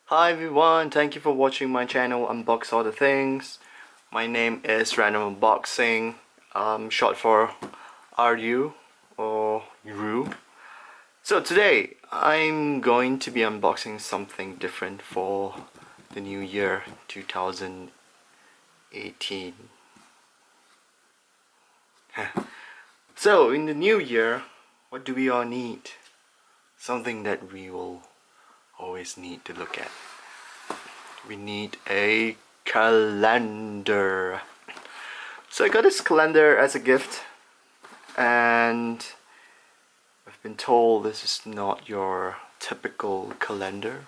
Hi everyone, thank you for watching my channel Unbox All the Things. My name is Random Unboxing, short for RU or RU. So today I'm going to be unboxing something different for the new year 2018. So in the new year, what do we all need? Something that we will always need to look at. We need a calendar. So I got this calendar as a gift, and I've been told this is not your typical calendar.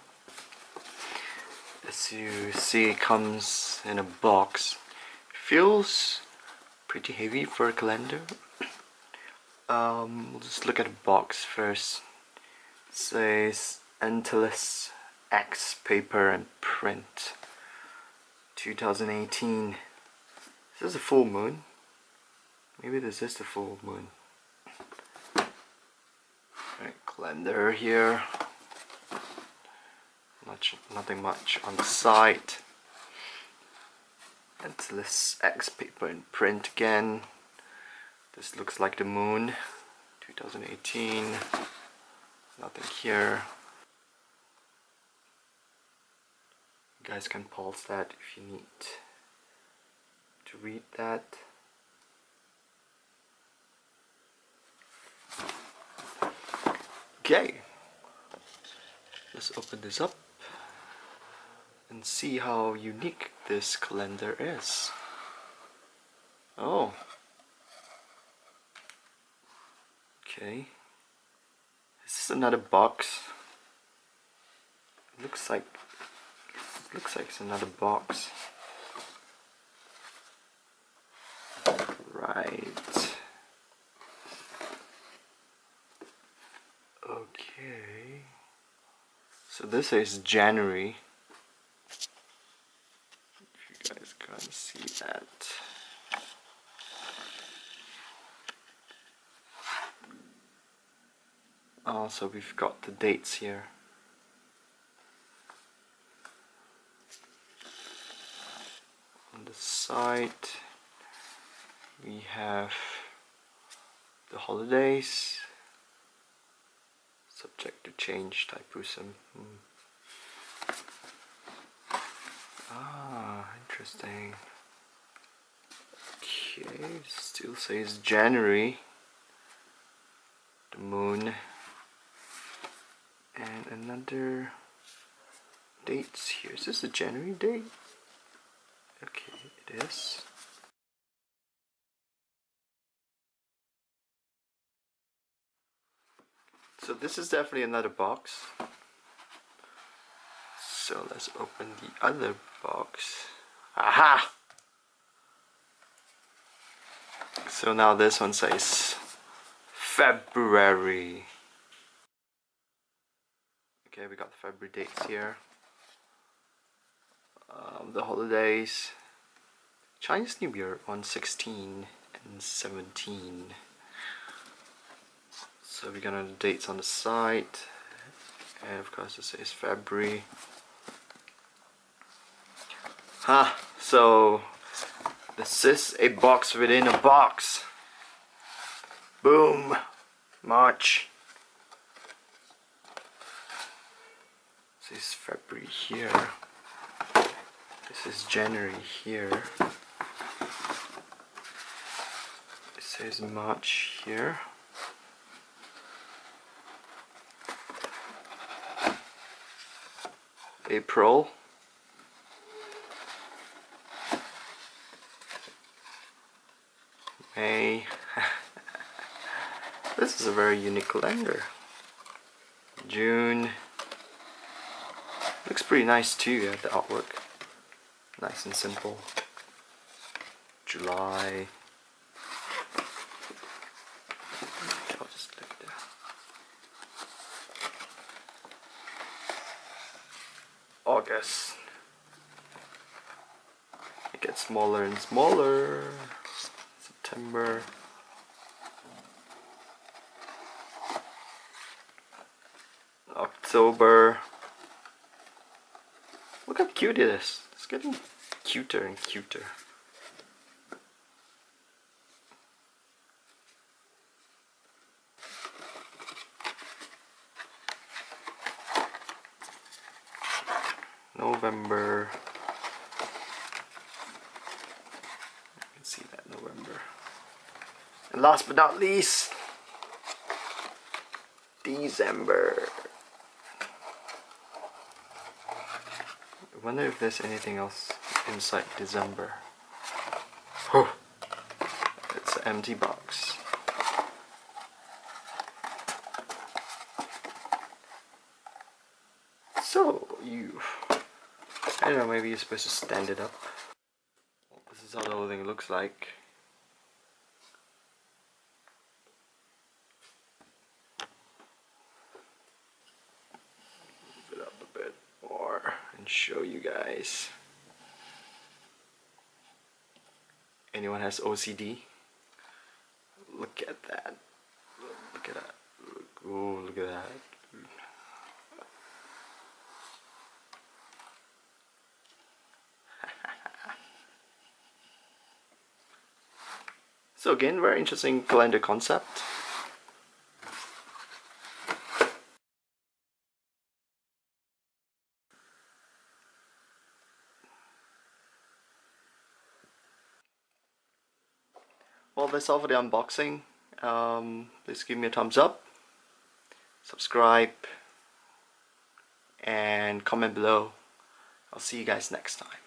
As you see, it comes in a box. It feels pretty heavy for a calendar. We'll just look at the box first. It says Antilles X Paper and Print 2018. This is a full moon. Maybe this is the full moon. Right, calendar here. Nothing much on the side. Antilles X Paper and Print again. This looks like the moon. 2018. Nothing here. You guys can pause that if you need to read that. Okay, let's open this up and see how unique this calendar is. Oh, okay. This is another box. It looks like it's another box. Right. Okay. So this is January. If you guys can't see that. Also, we've got the dates here. On the side, we have the holidays. Subject to change, Taipusam. Ah, interesting. Okay, still says January. The moon. And another dates here. Is this a January date? Okay, it is. So this is definitely another box. So let's open the other box. Aha! So now this one says February. Okay, we got the February dates here. The holidays. Chinese New Year on 16 and 17. So we got the dates on the side. And of course it says February. So this is a box within a box. Boom! March. This is February here. This is January here. It says March here. April. May. This is a very unique calendar. June. Looks pretty nice too, yeah, the artwork. Nice and simple. July. I'll just look at that. August. It gets smaller and smaller. September. October. Look how cute it is. It's getting cuter and cuter. November. You can see that November. And last but not least, December. I wonder if there's anything else inside December. Oh, it's an empty box. So, I don't know, maybe you're supposed to stand it up. This is how the whole thing looks like. Move it up a bit more and show you guys. Anyone has OCD? Look at that. Look at that. Oh, look at that. So again, very interesting calendar concept. Well, that's all for the unboxing. Please give me a thumbs up, subscribe, and comment below. I'll see you guys next time.